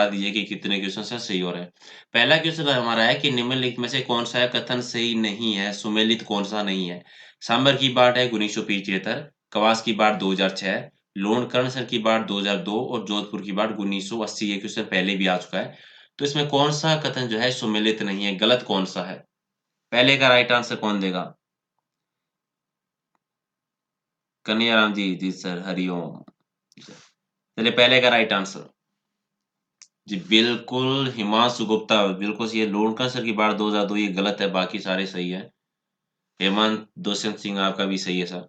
बता दीजिए कि कितने क्वेश्चन से सही हो रहे हैं। पहला क्वेश्चन हमारा है कि निम्नलिखित में से कौन सा कथन सही नहीं है, सुमेलित कौन सा नहीं है? सांबर की बाट है 1975, कवास की बाट 2006, लोणकरण की बाट 2002 और जोधपुर की बाट 1980। ये क्वेश्चन पहले भी आ चुका है। तो इसमें कौन सा कथन जो है सुमेलित नहीं है, गलत कौन सा है? पहले का राइट आंसर कौन देगा? कन्हैयाराम जी, जी सर, हरिओम। चलिए पहले का राइट आंसर। जी बिल्कुल, हिमांशु गुप्ता बिल्कुल सही है। लोणकर सर की बात 2002 ये गलत है, बाकी सारे सही है। हेमंत दुष्यंत सिंह आपका भी सही है सर।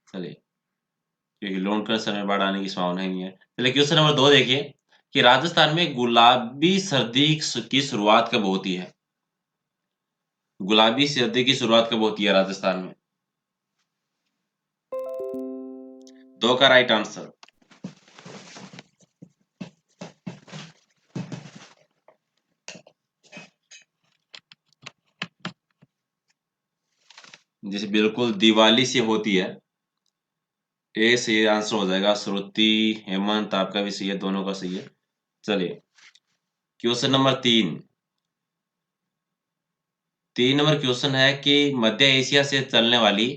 चलिए, क्योंकि लोणकर सर में बाढ़ आने की संभावना ही नहीं है। चलिए क्वेश्चन नंबर 2 देखिए कि राजस्थान में गुलाबी सर्दी की शुरुआत कब होती है? गुलाबी सर्दी की शुरुआत कब होती है राजस्थान में? 2 का राइट आंसर। जैसे बिल्कुल दिवाली से होती है। ए सही आंसर हो जाएगा। श्रुति, हेमंत आपका भी सही है, दोनों का सही है। चलिए क्वेश्चन नंबर 3 नंबर क्वेश्चन है कि मध्य एशिया से चलने वाली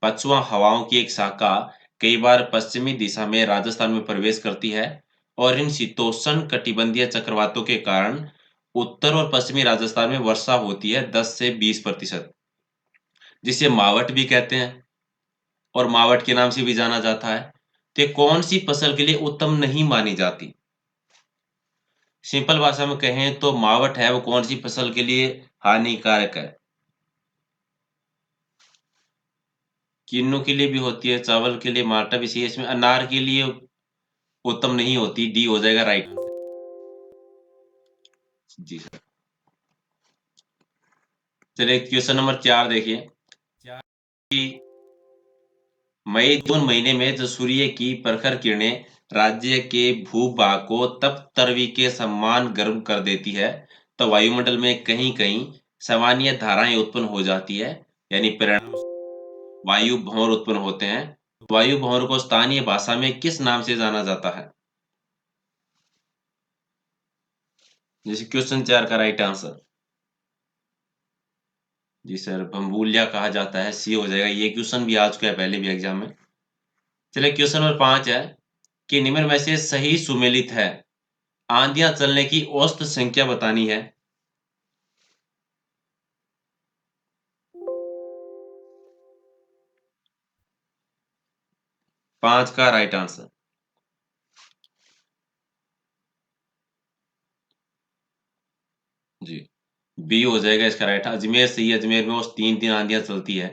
पछुआ हवाओं की एक शाखा कई बार पश्चिमी दिशा में राजस्थान में प्रवेश करती है और इन शीतोष्ण कटिबंधीय चक्रवातों के कारण उत्तर और पश्चिमी राजस्थान में वर्षा होती है 10 से 20%, जिसे मावट भी कहते हैं और मावट के नाम से भी जाना जाता है। तो ये कौन सी फसल के लिए उत्तम नहीं मानी जाती? सिंपल भाषा में कहें तो मावट है वो कौन सी फसल के लिए हानिकारक है? किन्नू के लिए भी होती है, चावल के लिए माल्टा भी सही है, इसमें अनार के लिए उत्तम नहीं होती। डी हो जाएगा राइट आंसर। जी सर। चलिए क्वेश्चन नंबर 4 देखिए कि मई जून महीने में जो सूर्य की प्रखर किरणें राज्य के भूभाग को तप तरवी के समान गर्म कर देती है, तो वायुमंडल में कहीं कहीं सामान्य धाराएं उत्पन्न हो जाती है, यानी परिणाम वायु भंवर उत्पन्न होते हैं। वायु भंवर को स्थानीय भाषा में किस नाम से जाना जाता है? जैसे क्वेश्चन 4 का राइट आंसर। जी सर, भंबूलिया कहा जाता है, सी हो जाएगा। ये क्वेश्चन भी आ चुका है पहले भी एग्जाम में। चलिए क्वेश्चन नंबर 5 है कि निम्न में से सही सुमेलित है? आंधियां चलने की औसत संख्या बतानी है। 5 का राइट आंसर। जी बी हो जाएगा इसका राइट। अजमेर सही है, अजमेर में उस 3 दिन आंधियां चलती है।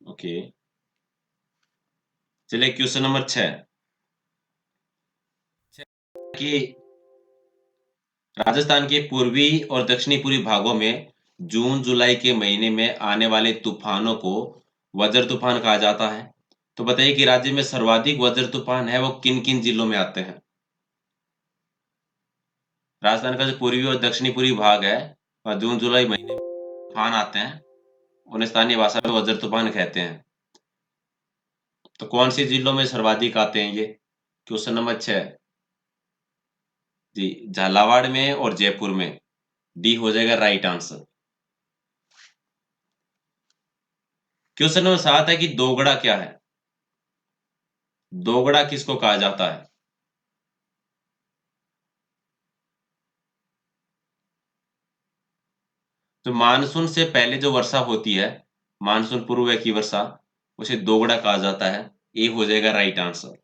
ओके, चलिए क्वेश्चन नंबर 6 कि राजस्थान के पूर्वी और दक्षिणी पूर्वी भागों में जून जुलाई के महीने में आने वाले तूफानों को वज्र तूफान कहा जाता है। तो बताइए कि राज्य में सर्वाधिक वज्र तूफान है वो किन किन जिलों में आते हैं? राजस्थान का जो पूर्वी और दक्षिणी पूर्वी भाग है वहाँ जून जुलाई महीने में तूफान आते हैं, उन्हें स्थानीय भाषा में वज्र तूफान कहते हैं। तो कौन से जिलों में सर्वाधिक आते हैं ये? Question number 6। जी, झालावाड़ में और जयपुर में। डी हो जाएगा राइट आंसर। क्वेश्चन नंबर 7 है कि दोगड़ा क्या है? दोगड़ा किसको कहा जाता है? तो मानसून से पहले जो वर्षा होती है, मानसून पूर्व की वर्षा, उसे दोगड़ा कहा जाता है। ए हो जाएगा राइट आंसर।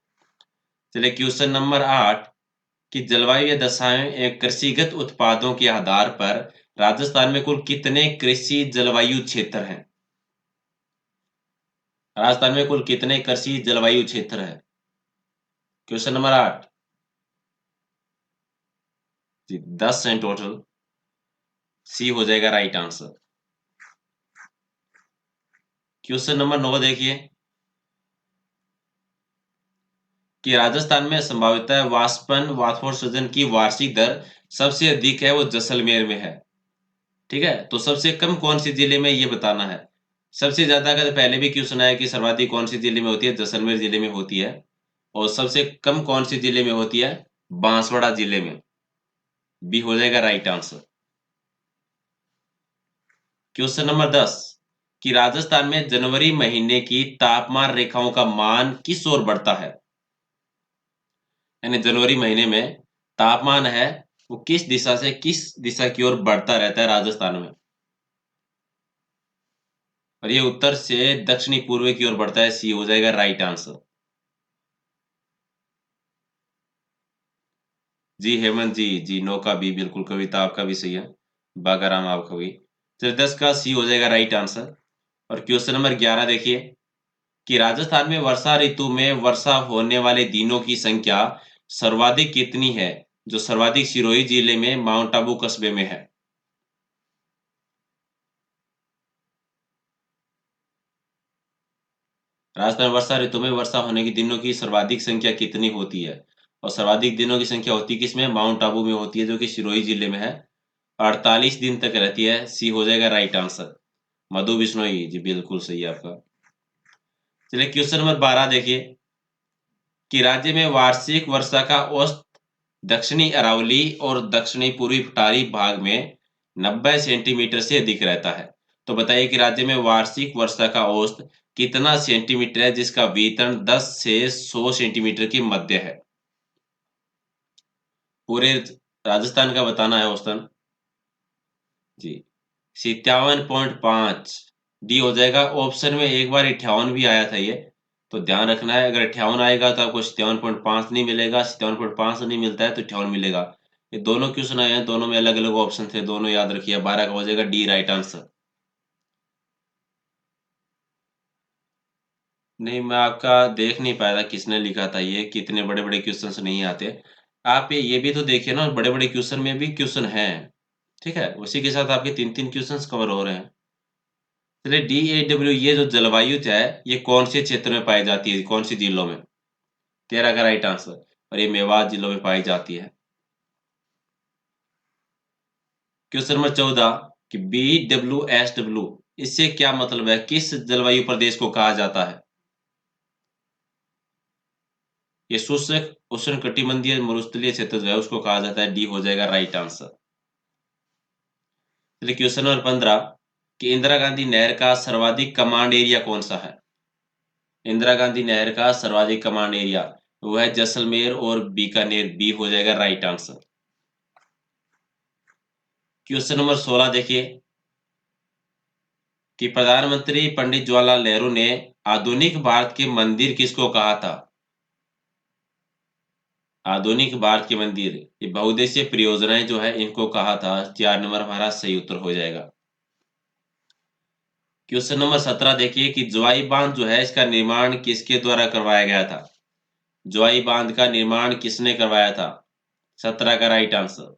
चलिए क्वेश्चन नंबर 8 कि जलवायु दशाएं एवं कृषिगत उत्पादों के आधार पर राजस्थान में कुल कितने कृषि जलवायु क्षेत्र हैं? राजस्थान में कुल कितने कृषि जलवायु क्षेत्र है? Question number 8। जी 10 हैं टोटल। सी हो जाएगा राइट आंसर। क्वेश्चन नंबर 9 देखिए कि राजस्थान में संभावितः वाष्पन वाष्पोत्सर्जन की वार्षिक दर सबसे अधिक है वो जैसलमेर में है। ठीक है, तो सबसे कम कौन सी जिले में ये बताना है। सबसे ज्यादा का तो पहले भी क्वेश्चन आया कि सर्वाधिक कौन सी जिले में होती है, जैसलमेर जिले में होती है। और सबसे कम कौन सी जिले में होती है? बांसवाड़ा जिले में। बी हो जाएगा राइट आंसर। क्वेश्चन नंबर 10 कि राजस्थान में जनवरी महीने की तापमान रेखाओं का मान किस ओर बढ़ता है। यानी जनवरी महीने में तापमान है वो किस दिशा से किस दिशा की ओर बढ़ता रहता है राजस्थान में। और ये उत्तर से दक्षिणी पूर्व की ओर बढ़ता है। सी हो जाएगा राइट आंसर। जी हेमंत जी, जी नो का बी बिल्कुल, कविता आपका भी सही है। बागाराम आपका भी। तो 10 का सी हो जाएगा राइट आंसर। और क्वेश्चन नंबर 11 देखिए कि राजस्थान में वर्षा ऋतु में वर्षा होने वाले दिनों की संख्या सर्वाधिक कितनी है, जो सर्वाधिक सिरोही जिले में माउंट आबू कस्बे में है। राजस्थान में वर्षा ऋतु में वर्षा होने की दिनों की सर्वाधिक संख्या कितनी होती है। और सर्वाधिक दिनों की संख्या होती है किसमें, माउंट आबू में होती है, जो कि सिरोही जिले में है। 48 दिन तक रहती है। सी हो जाएगा राइट आंसर। मधु बिश्नोई जी बिल्कुल सही है आपका। चलिए क्वेश्चन नंबर 12 देखिए कि राज्य में वार्षिक वर्षा का औसत दक्षिणी अरावली और दक्षिणी पूर्वी पठारी भाग में 90 सेंटीमीटर से अधिक रहता है। तो बताइए कि राज्य में वार्षिक वर्षा का औसत कितना सेंटीमीटर है, जिसका वितरण 10 से 100 सेंटीमीटर के मध्य है। पूरे राजस्थान का बताना है औसतन। जी 57.5। डी हो जाएगा। ऑप्शन में एक बार 58 भी आया था ये, तो ध्यान रखना है। अगर 58 आएगा तो आपको 57.5 नहीं मिलेगा, 57.5 नहीं मिलता है तो 58 मिलेगा। ये दोनों क्वेश्चन आए हैं, दोनों में अलग अलग ऑप्शन थे, दोनों याद रखिए। 12 का हो जाएगा डी राइट आंसर। नहीं, मैं आपका देख नहीं पाया था किसने लिखा था ये, कितने बड़े बड़े क्वेश्चन नहीं आते। आप ये भी तो देखिए ना, बड़े बड़े क्वेश्चन में भी क्वेश्चन है। ठीक है, उसी के साथ आपके तीन तीन क्वेश्चन कवर हो रहे हैं। चलिए DAW, ये जो जलवायु है ये कौन से क्षेत्र में पाई जाती है, कौन सी जिलों में। 13 का राइट आंसर। और ये मेवात जिलों में पाई जाती है। क्वेश्चन नंबर 14 कि BWSW, इससे क्या मतलब है, किस जलवायु प्रदेश को कहा जाता है। ये शुष्क उष्णकटिबंधीय मरुस्थलीय क्षेत्र जो है उसको कहा जाता है। डी हो जाएगा राइट आंसर। चलिए क्वेश्चन नंबर 15 कि इंदिरा गांधी नहर का सर्वाधिक कमांड एरिया कौन सा है। इंदिरा गांधी नहर का सर्वाधिक कमांड एरिया वो है जैसलमेर और बीकानेर। बी हो जाएगा राइट आंसर। क्वेश्चन नंबर 16 देखिए कि प्रधानमंत्री पंडित जवाहरलाल नेहरू ने आधुनिक भारत के मंदिर किसको कहा था। आधुनिक भारत के मंदिर, ये बहुउद्देशीय परियोजनाएं जो है इनको कहा था। 4 नंबर हमारा सही उत्तर हो जाएगा। क्वेश्चन नंबर 17 देखिए कि ज्वाई बांध जो है इसका निर्माण किसके द्वारा करवाया गया था। ज्वाई बांध का निर्माण किसने करवाया था। 17 का right answer.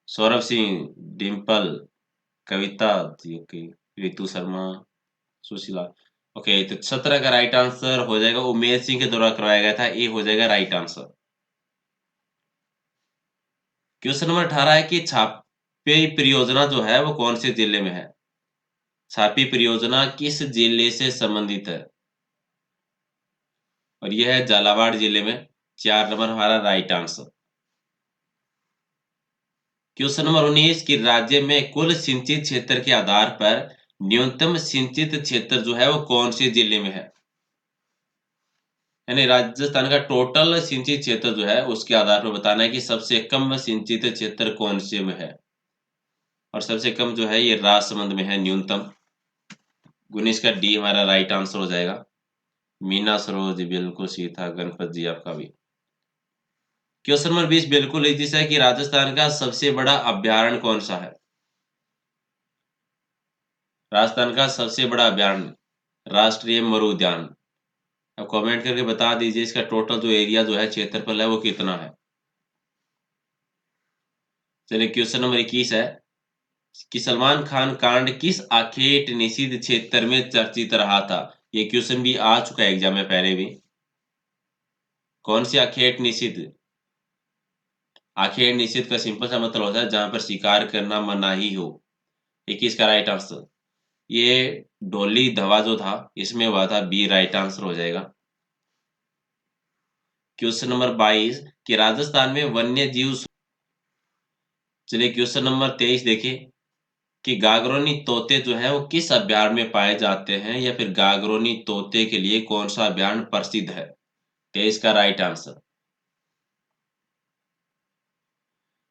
Saurabh Singh, Dimple, Kavita ji, okay, Ritu Sharma, Sushila. Okay, तो 17 का राइट आंसर हो जाएगा उमेश सिंह के द्वारा करवाया गया था। ए हो जाएगा राइट आंसर। क्वेश्चन नंबर 18 है कि छापे परियोजना जो है वो कौन से जिले में है। छापी परियोजना किस जिले से संबंधित है। और यह है झालावाड़ जिले में। 4 नंबर हमारा राइट आंसर। क्वेश्चन नंबर 19 कि राज्य में कुल सिंचित क्षेत्र के आधार पर न्यूनतम सिंचित क्षेत्र जो है वो कौन से जिले में है। यानी राजस्थान का टोटल सिंचित क्षेत्र जो है उसके आधार पर बताना है कि सबसे कम सिंचित क्षेत्र कौन से में है। और सबसे कम जो है ये राजसमंद में है न्यूनतम। 19 का डी हमारा राइट आंसर हो जाएगा। मीना सरोवर जी बिल्कुल सही था। गणपत जी आपका भी। क्वेश्चन नंबर 20 बिल्कुल इजी सा है कि राजस्थान का सबसे बड़ा अभ्यारण्य कौन सा है। राजस्थान का सबसे बड़ा अभ्यारण्य राष्ट्रीय मरु उद्यान। अब कमेंट करके बता दीजिए इसका टोटल जो एरिया जो है क्षेत्रफल है वो कितना है। चलिए क्वेश्चन नंबर 21 है कि सलमान खान कांड किस आखेट निषिद्ध क्षेत्र में चर्चित रहा था। ये क्वेश्चन भी आ चुका है एग्जाम में पहले भी। कौन सी आखेट निषिद्ध। आखेट निषिद्ध का सिंपल सा मतलब होता है जहां पर शिकार करना मनाही हो। 21 का राइट आंसर। ये डोली धवा जो था इसमें हुआ था। बी राइट आंसर हो जाएगा। क्वेश्चन नंबर 22 कि राजस्थान में वन्य जीव। चलिए क्वेश्चन नंबर 23 देखिए कि गागरोनी तोते जो है वो किस अभयारण्य में पाए जाते हैं, या फिर गागरोनी तोते के लिए कौन सा अभयारण्य प्रसिद्ध है। 23 का राइट आंसर।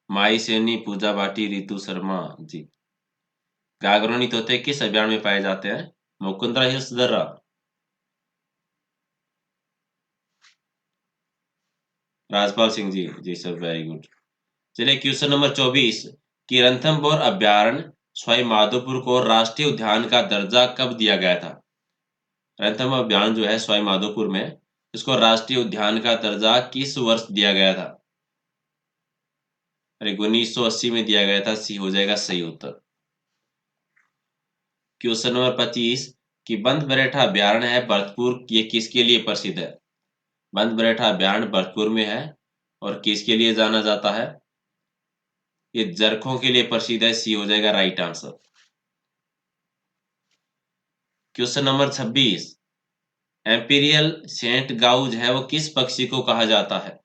माई सैनी, पूजा भाटी, रितु शर्मा जी। गागरोनी तोते किस अभयारण्य में पाए जाते हैं। मुकुंदरा हिल्स दर्रा। राजपाल सिंह जी जी सर, वेरी गुड। चलिए क्वेश्चन नंबर 24 कि रणथंभौर अभयारण्य सवाई माधोपुर को राष्ट्रीय उद्यान का दर्जा कब दिया गया था। रणथंभौर अभयारण्य जो है सवाई माधोपुर में, इसको राष्ट्रीय उद्यान का दर्जा किस वर्ष दिया गया था। अरे 1980 में दिया गया था, सी हो जाएगा सही उत्तर। क्वेश्चन नंबर 25 कि बंद बरेठा अभयारण्य है भरतपुर, ये किसके लिए प्रसिद्ध है। बंद बरेठा अभयारण्य भरतपुर में है और किसके लिए जाना जाता है। ये जरखों के लिए प्रसिद्ध है, सी हो जाएगा राइट आंसर। क्वेश्चन नंबर 26 एम्पीरियल सेंट गाउज है वो किस पक्षी को कहा जाता है।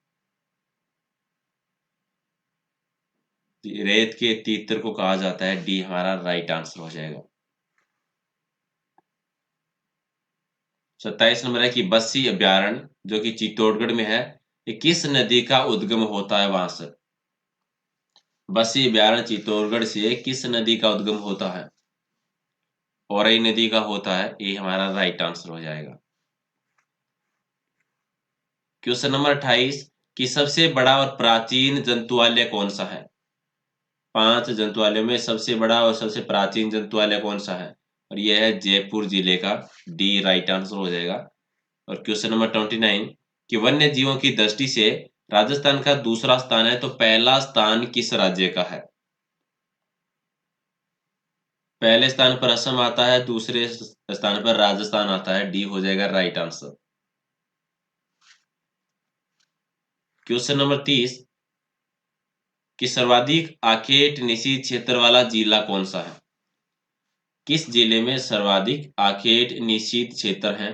रेत के तीतर को कहा जाता है, डी हमारा राइट आंसर हो जाएगा। 27 नंबर है कि बस्सी अभयारण्य जो कि चित्तौड़गढ़ में है, ये किस नदी का उद्गम होता है वहां से। बस्सी अभयारण्य चित्तौड़गढ़ से किस नदी का उद्गम होता है। औरई नदी का होता है, ये हमारा राइट आंसर हो जाएगा। क्वेश्चन नंबर 28 कि सबसे बड़ा और प्राचीन जंतुआलय कौन सा है। 5 जंतुआलयों में सबसे बड़ा और सबसे प्राचीन जंतुआलय कौन सा है, और यह है जयपुर जिले का, डी राइट आंसर हो जाएगा। और क्वेश्चन नंबर 29 कि वन्य जीवों की दृष्टि से राजस्थान का दूसरा स्थान है, तो पहला स्थान किस राज्य का है। पहले स्थान पर असम आता है, दूसरे स्थान पर राजस्थान आता है, डी हो जाएगा राइट आंसर। क्वेश्चन नंबर 30 कि सर्वाधिक आखेट निषिद्ध क्षेत्र वाला जिला कौन सा है। किस जिले में सर्वाधिक आखेट निषिद्ध क्षेत्र है।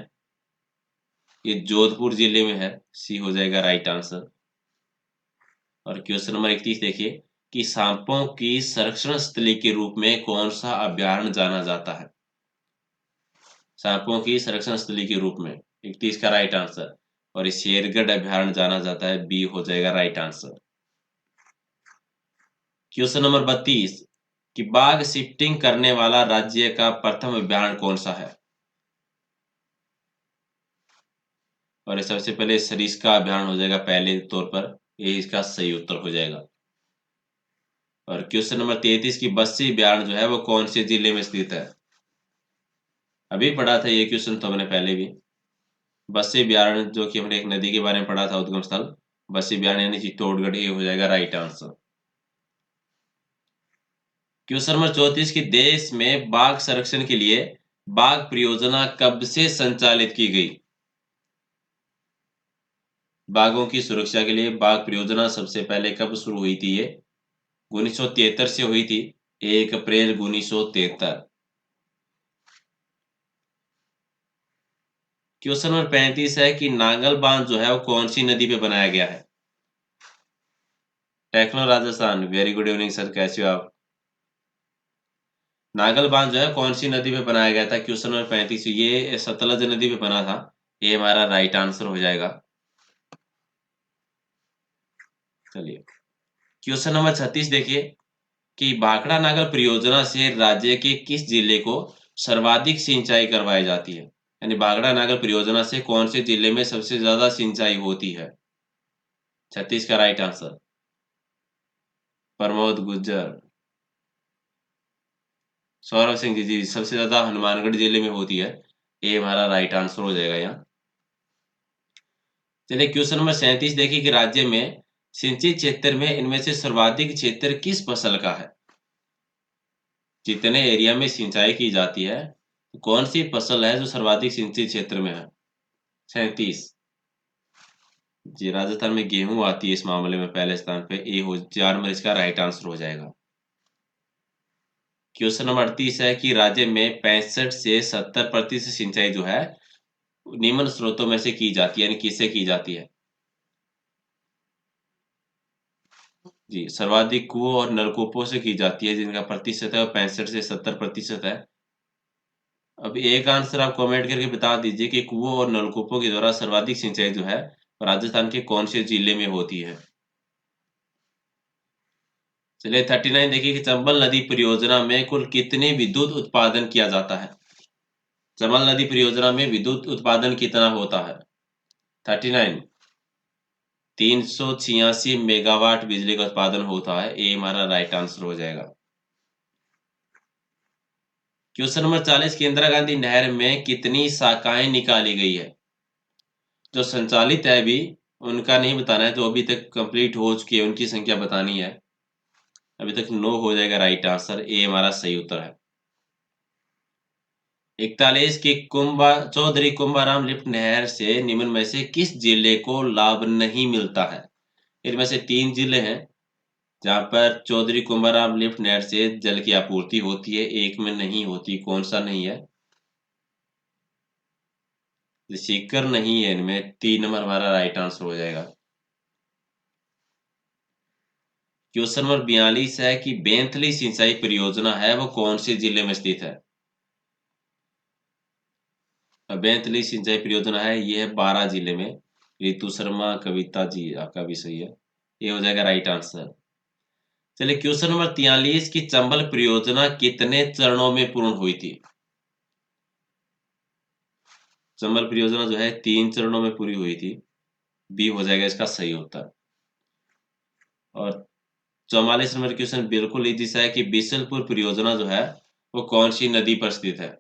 ये जोधपुर जिले में है, सी हो जाएगा राइट आंसर। और क्वेश्चन नंबर 31 देखिए कि सांपों की संरक्षण स्थली के रूप में कौन सा अभयारण्य जाना जाता है। सांपों की संरक्षण स्थली के रूप में 31 का राइट आंसर। और इस शेरगढ़ अभयारण्य जाना जाता है, बी हो जाएगा राइट आंसर। क्वेश्चन नंबर 32 कि बाघ शिफ्टिंग करने वाला राज्य का प्रथम अभयारण्य कौन सा है। और ये सबसे पहले सरिस्का अभयारण्य हो जाएगा पहले तौर पर, ये इसका सही उत्तर हो जाएगा। और क्वेश्चन नंबर 33 की बस्सी अभयारण्य जो है वो कौन से जिले में स्थित है। अभी पढ़ा था ये क्वेश्चन तो हमने पहले भी। बस्सी अभयारण्य जो कि हमने एक नदी के बारे में पढ़ा था, उद्गम स्थल बस्सी अभयारण्य यानी चित्तौड़गढ़, ये हो जाएगा राइट आंसर। क्वेश्चन नंबर 34 की देश में बाघ संरक्षण के लिए बाघ परियोजना कब से संचालित की गई। बाघों की सुरक्षा के लिए बाघ परियोजना सबसे पहले कब शुरू हुई थी। ये 1973 से हुई थी, 1 अप्रैल 1973। क्वेश्चन नंबर 35 है कि नांगल बांध जो है वो कौन सी नदी पे बनाया गया है। Techno Rajasthan, very good evening sir, कैसे हो आप। नागल बांध जो है कौन सी नदी पे बनाया गया था। क्वेश्चन नंबर 35, ये सतलज नदी पे बना था, ये हमारा राइट आंसर हो जाएगा। चलिए क्वेश्चन नंबर 36 देखिए कि भाखड़ा नागल परियोजना से राज्य के किस जिले को सर्वाधिक सिंचाई करवाई जाती है। यानी भाखड़ा नागल परियोजना से कौन से जिले में सबसे ज्यादा सिंचाई होती है। 36 का राइट आंसर प्रमोद गुज्जर। सौरभ सिंह जी जी, सबसे ज्यादा हनुमानगढ़ जिले में होती है, ये हमारा राइट आंसर हो जाएगा यहाँ। चलिए क्वेश्चन नंबर 37 देखिए कि राज्य में सिंचित क्षेत्र में इनमें से सर्वाधिक क्षेत्र किस फसल का है। जितने एरिया में सिंचाई की जाती है, तो कौन सी फसल है जो सर्वाधिक सिंचित क्षेत्र में है। 37 जी, राजस्थान में गेहूं आती है इस मामले में पहले स्थान पे, ए हो 4 में इसका राइट आंसर हो जाएगा। क्वेश्चन नंबर 38 है कि राज्य में 65 से 70% सिंचाई जो है निम्न स्रोतों में से की जाती है, यानी किससे की जाती है। जी, सर्वाधिक कुओं और नलकूपों से की जाती है, जिनका प्रतिशत है वो 65 से 70% है। अब एक आंसर आप कमेंट करके बता दीजिए कि कुओं और नलकूपों के द्वारा सर्वाधिक सिंचाई जो है, राजस्थान के कौन से जिले में होती है? चलिए 39 देखिए कि चंबल नदी परियोजना में कुल कितने विद्युत उत्पादन किया जाता है? चंबल नदी परियोजना में विद्युत उत्पादन कितना होता है? 39 386 मेगावाट बिजली का उत्पादन होता है। ये हमारा राइट आंसर हो जाएगा। क्वेश्चन नंबर 40 की इंदिरा गांधी नहर में कितनी शाखाएं निकाली गई है? जो संचालित है अभी, उनका नहीं बताना है, जो अभी तक कंप्लीट हो चुकी है उनकी संख्या बतानी है। अभी तक 9 हो जाएगा राइट आंसर। ए हमारा सही उत्तर है। 41 की चौधरी कुंभाराम लिफ्ट नहर से निम्न में से किस जिले को लाभ नहीं मिलता है? इनमें से 3 जिले हैं जहां पर चौधरी कुंभाराम लिफ्ट नहर से जल की आपूर्ति होती है, एक में नहीं होती। कौन सा नहीं है? सीकर नहीं है इनमें। 3 नंबर हमारा राइट आंसर हो जाएगा। क्वेश्चन नंबर 42 है कि बेंतली सिंचाई परियोजना है वो कौन से जिले में स्थित है? बेंतली सिंचाई परियोजना है, ये है 12 जिले में। रितु शर्मा, कविता जी, आपका भी सही है। ये हो जाएगा राइट आंसर। चलिए क्वेश्चन नंबर 43 की चंबल परियोजना कितने चरणों में पूर्ण हुई थी? चंबल परियोजना जो है 3 चरणों में पूरी हुई थी। बी हो जाएगा इसका सही उत्तर। और 44 नंबर क्वेश्चन बिल्कुल इजी सा है कि बिशलपुर परियोजना जो है वो कौन सी नदी पर स्थित है?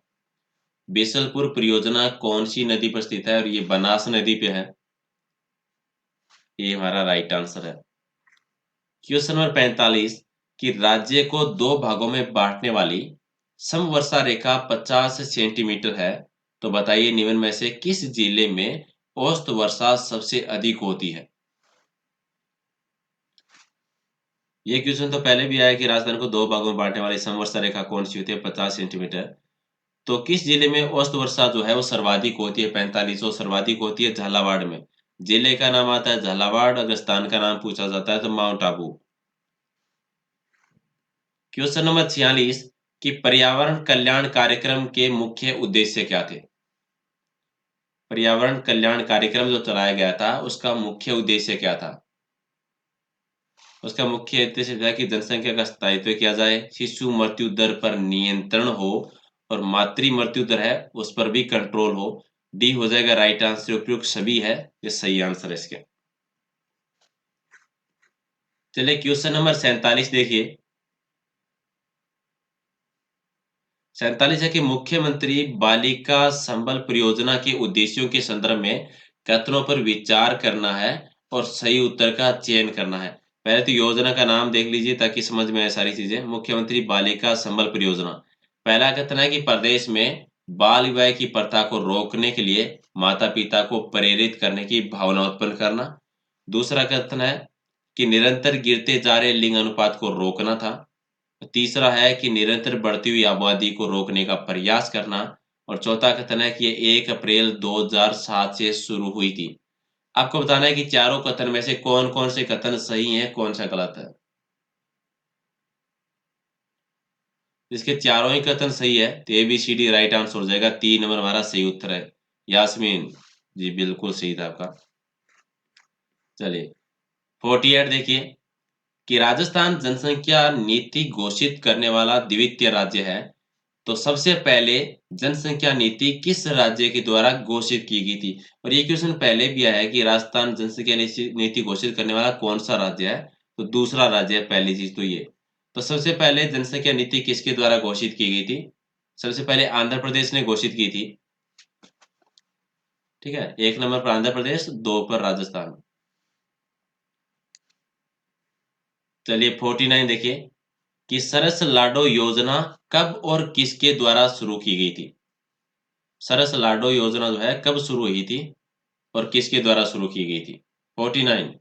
बिशलपुर परियोजना कौन सी नदी पर स्थित है? और ये बनास नदी पे है। ये हमारा राइट आंसर है। क्वेश्चन नंबर 45 कि राज्य को 2 भागों में बांटने वाली समवर्षा रेखा 50 सेंटीमीटर है, तो बताइए निम्न में से किस जिले में औसत वर्षा सबसे अधिक होती है? ये क्वेश्चन तो पहले भी आया कि राजस्थान को 2 भागों में बांटने वाली समवर्षा रेखा कौन सी होती है? 50 सेंटीमीटर। तो किस जिले में औसत वर्षा जो है वो सर्वाधिक होती है? 45 और सर्वाधिक होती है झालावाड़ में। जिले का नाम आता है झालावाड़, अगर स्थान का नाम पूछा जाता है तो माउंट आबू। क्वेश्चन नंबर 46 कि पर्यावरण कल्याण कार्यक्रम के मुख्य उद्देश्य क्या थे? पर्यावरण कल्याण कार्यक्रम जो चलाया गया था उसका मुख्य उद्देश्य क्या था? उसका मुख्य उद्देश्य था कि जनसंख्या का स्थायित्व किया जाए, शिशु मृत्यु दर पर नियंत्रण हो और मातृ मृत्यु दर है उस पर भी कंट्रोल हो। डी हो जाएगा राइट आंसर। उपयुक्त सभी है, ये सही आंसर है इसके। चलिए क्वेश्चन नंबर 47 देखिए। 47 है कि मुख्यमंत्री बालिका संबल परियोजना के उद्देश्यों के संदर्भ में कथनों पर विचार करना है और सही उत्तर का चयन करना है। पहले तो योजना का नाम देख लीजिए ताकि समझ में आए सारी चीजें। मुख्यमंत्री बालिका संबल परियोजना। पहला कथन है कि प्रदेश में बाल विवाह की प्रथा को रोकने के लिए माता पिता को प्रेरित करने की भावना उत्पन्न करना। दूसरा कथन है कि निरंतर गिरते जा रहे लिंग अनुपात को रोकना था। तीसरा है कि निरंतर बढ़ती हुई आबादी को रोकने का प्रयास करना। और चौथा कथन है कि ये 1 अप्रैल 2007 से शुरू हुई थी। आपको बताना है कि चारों कथन में से कौन-कौन से कथन सही हैं, कौन सा गलत है। इसके चारों ही कथन सही है तो एबीसीडी राइट आंसर हो जाएगा। 3 नंबर हमारा सही उत्तर है। यास्मीन जी बिल्कुल सही था आपका। चलिए 48 देखिए कि राजस्थान जनसंख्या नीति घोषित करने वाला द्वितीय राज्य है। तो सबसे पहले जनसंख्या नीति किस राज्य के द्वारा घोषित की गई थी? और ये क्वेश्चन पहले भी आया है कि राजस्थान जनसंख्या नीति घोषित करने वाला कौन सा राज्य है? तो दूसरा राज्य है, पहली चीज तो ये। तो सबसे पहले जनसंख्या नीति किसके द्वारा घोषित की गई थी? सबसे पहले आंध्र प्रदेश ने घोषित की थी। ठीक है, 1 नंबर पर आंध्र प्रदेश, 2 पर राजस्थान। चलिए 49 देखिए कि सरस लाडो योजना कब और किसके द्वारा शुरू की गई थी? सरस लाडो योजना जो है कब शुरू हुई थी और किसके द्वारा शुरू की गई थी? 49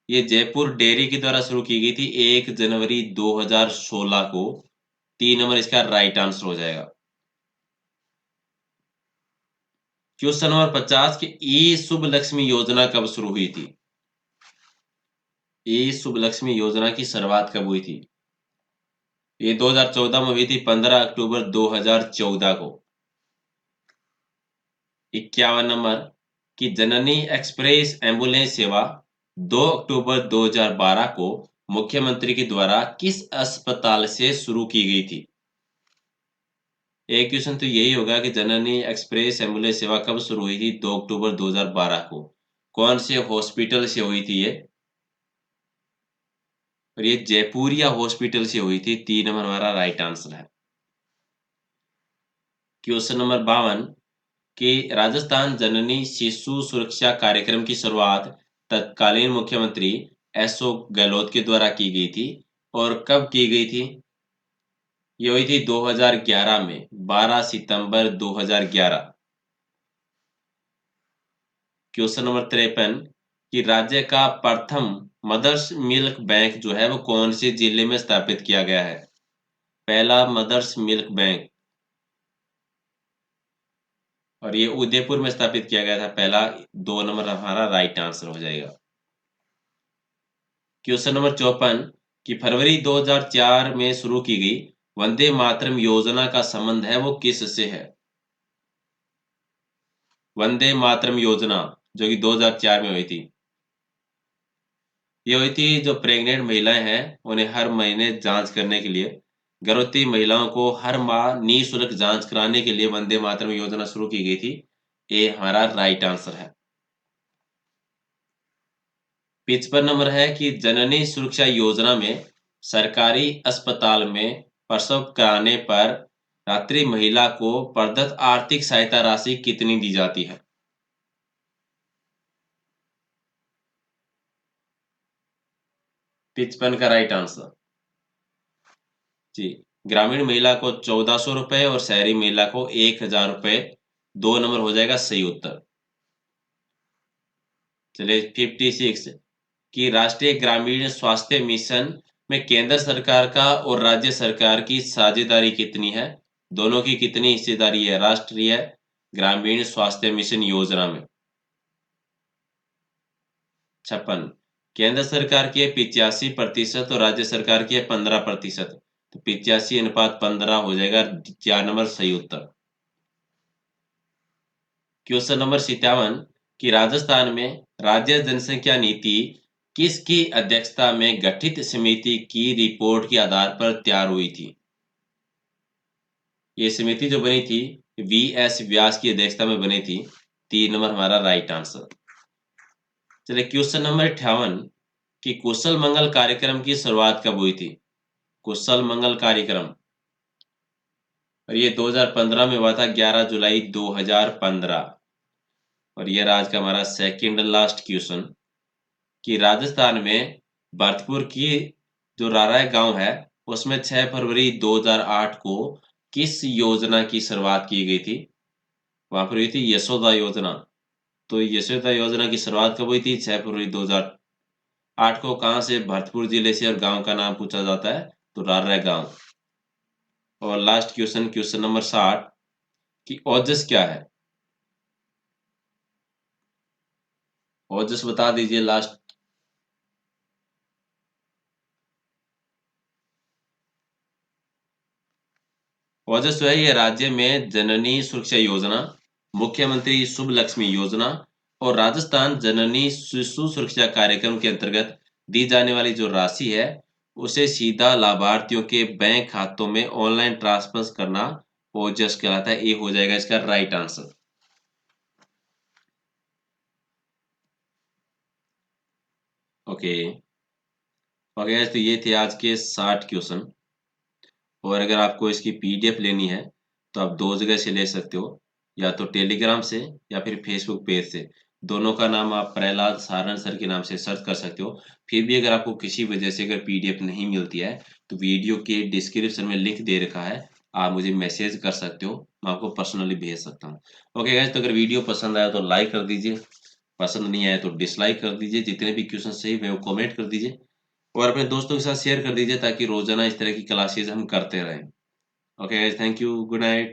ये जयपुर डेयरी के द्वारा शुरू की गई थी 1 जनवरी 2016 को। 3 नंबर इसका राइट आंसर हो जाएगा। क्वेश्चन नंबर 50 की ई शुभ लक्ष्मी योजना कब शुरू हुई थी? ये शुभ लक्ष्मी योजना की शुरुआत कब हुई थी? ये 2014 में हुई थी, 15 अक्टूबर 2014 को। 51 नंबर की जननी एक्सप्रेस एम्बुलेंस सेवा 2 अक्टूबर 2012 को मुख्यमंत्री के द्वारा किस अस्पताल से शुरू की गई थी? एक क्वेश्चन तो यही होगा कि जननी एक्सप्रेस एम्बुलेंस सेवा कब शुरू हुई थी? 2 अक्टूबर 2012 को। कौन से हॉस्पिटल से हुई थी ये? और ये जयपुरिया हॉस्पिटल से हुई थी। 3 नंबर हमारा राइट आंसर है। क्वेश्चन नंबर 52 कि राजस्थान जननी शिशु सुरक्षा कार्यक्रम की शुरुआत तत्कालीन मुख्यमंत्री अशोक गहलोत के द्वारा की गई थी और कब की गई थी? ये हुई थी 2011 में, 12 सितंबर 2011। क्वेश्चन नंबर 53 कि राज्य का प्रथम मदर्स मिल्क बैंक जो है वो कौन से जिले में स्थापित किया गया है? पहला मदर्स मिल्क बैंक, और ये उदयपुर में स्थापित किया गया था पहला। 2 नंबर हमारा राइट आंसर हो जाएगा। क्वेश्चन नंबर 54 कि फरवरी 2004 में शुरू की गई वंदे मातरम योजना का संबंध है वो किस से है? वंदे मातरम योजना जो कि 2004 में हुई थी, ये हुई थी जो प्रेग्नेंट महिलाएं हैं उन्हें हर महीने जांच करने के लिए, गर्भवती महिलाओं को हर माह निःशुल्क जांच कराने के लिए वंदे मातरम योजना शुरू की गई थी। ये हमारा राइट आंसर है। 55 नंबर है कि जननी सुरक्षा योजना में सरकारी अस्पताल में प्रसव कराने पर रात्रि महिला को प्रदत्त आर्थिक सहायता राशि कितनी दी जाती है? 55 का राइट आंसर जी। ग्रामीण महिला को 1400 रुपए और शहरी महिला को 1000 रुपए। 2 नंबर हो जाएगा सही उत्तर। चलिए 56 कि राष्ट्रीय ग्रामीण स्वास्थ्य मिशन में केंद्र सरकार का और राज्य सरकार की साझेदारी कितनी है? दोनों की कितनी हिस्सेदारी है राष्ट्रीय ग्रामीण स्वास्थ्य मिशन योजना में? 56। केंद्र सरकार की है 85% और राज्य सरकार की है 15%। तो 85:15 हो जाएगा 4 नंबर सही उत्तर। क्वेश्चन नंबर 57 कि राजस्थान में राज्य जनसंख्या नीति किसकी अध्यक्षता में गठित समिति की रिपोर्ट के आधार पर तैयार हुई थी? ये समिति जो बनी थी वी.एस. व्यास की अध्यक्षता में बनी थी। 3 नंबर हमारा राइट आंसर। चलिए क्वेश्चन नंबर 58 कि कुशल मंगल कार्यक्रम की शुरुआत कब हुई थी? कुशल मंगल कार्यक्रम, और ये 2015 में हुआ था, 11 जुलाई 2015। और ये आज का हमारा सेकंड लास्ट क्वेश्चन कि राजस्थान में भरतपुर की जो राराय गांव है उसमें 6 फरवरी 2008 को किस योजना की शुरुआत की गई थी? वहां पर हुई थी यशोदा योजना। तो यशोदा योजना की शुरुआत कब हुई थी? 6 फरवरी 2008 को। कहां से? भरतपुर जिले से, और गांव का नाम पूछा जाता है तो राराय गांव। और लास्ट क्वेश्चन, क्वेश्चन नंबर 60 कि ओजस क्या है? ओजस बता दीजिए लास्ट। ओजस जो है ये राज्य में जननी सुरक्षा योजना, मुख्यमंत्री शुभ लक्ष्मी योजना और राजस्थान जननी शिशु सुरक्षा कार्यक्रम के अंतर्गत दी जाने वाली जो राशि है उसे सीधा लाभार्थियों के बैंक खातों में ऑनलाइन ट्रांसफर करना ओजस कहलाता है। ये हो जाएगा इसका राइट आंसर। ओके। ओके, तो ये थे आज के 60 क्वेश्चन। और अगर आपको इसकी पीडीएफ लेनी है तो आप दो जगह से ले सकते हो, या तो टेलीग्राम से या फिर फेसबुक पेज से। दोनों का नाम आप प्रहलाद सारण सर के नाम से सर्च कर सकते हो। फिर भी अगर आपको किसी वजह से अगर पीडीएफ नहीं मिलती है तो वीडियो के डिस्क्रिप्शन में लिंक दे रखा है, आप मुझे मैसेज कर सकते हो, मैं आपको पर्सनली भेज सकता हूँ। ओके गाइस, तो अगर वीडियो पसंद आया तो लाइक कर दीजिए, पसंद नहीं आया तो डिसलाइक कर दीजिए। जितने भी क्वेश्चन सही हुए वो कमेंट कर दीजिए और अपने दोस्तों के साथ शेयर कर दीजिए ताकि रोजाना इस तरह की क्लासेस हम करते रहें। Okay, guys, thank you. Good night.